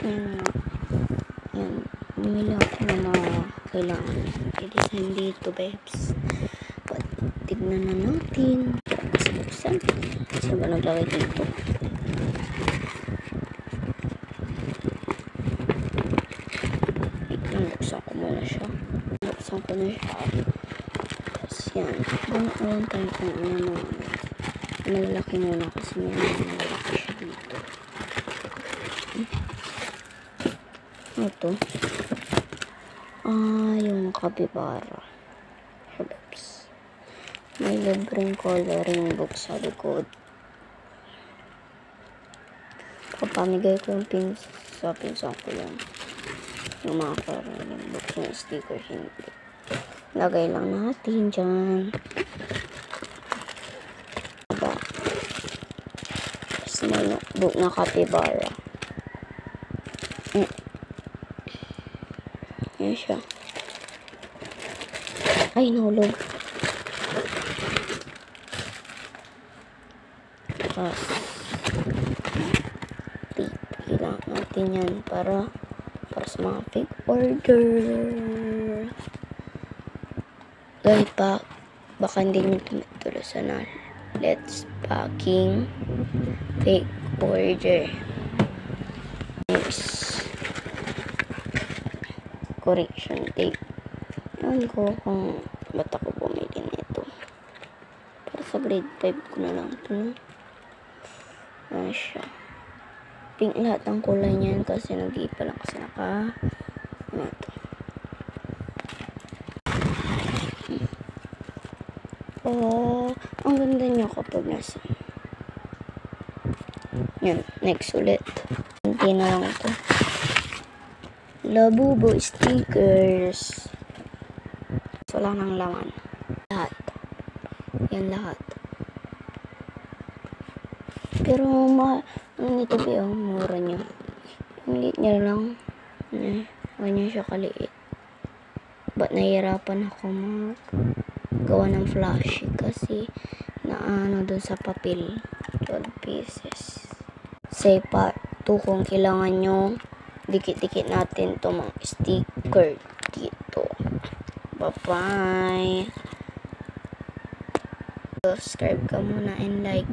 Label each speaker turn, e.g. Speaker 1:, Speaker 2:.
Speaker 1: Yan. Yan. Bumili ako ng mga kailangan i-design dito, babes. But, tignan na natin. Buksan. Saan ba naglagay dito? Buksan ko muna siya. Buksan ko na siya. Tapos yan. Ganoon tayo kung ano naman. Malalaki muna kasi may malalaki siya dito. Ito. Yung capybara. Oops. May libreng coloring book sa likod. Papamigay ko yung pinsan ko lang. Yung mga coloring book, yung sticker, hindi. Lagay lang natin dyan. Diba? Tapos may notebook na capybara. Yan siya. Ay, nahulog. Tapos, kailangan natin yan para sa mga fake order. Guys, baka hindi nyo tumitulosan na. Let's packing fake order. Next. Correction tape. Ewan ko kung ba't ako bumili nito. Para sa grade 5 ko na lang ito, no? Ayan siya. Pink lahat ang kulay niyan kasi nag-iipa lang kasi ano ito. Ang ganda niya kapag nasa. Yan, next ulit. Hindi na lang ito. Labubo stickers. Wala nang laman. Lahat. Yan lahat. Pero ano nito ba yung mura niya? Yung liit niya lang. Ganyan siya kaliit. Ba't nahihirapan ako gawa ng flashy kasi naano dun sa papel. 12 pieces. Say part 2 kung kailangan nyo dikit-dikit natin to mga sticker dito. Bye-bye. Subscribe ka muna and like.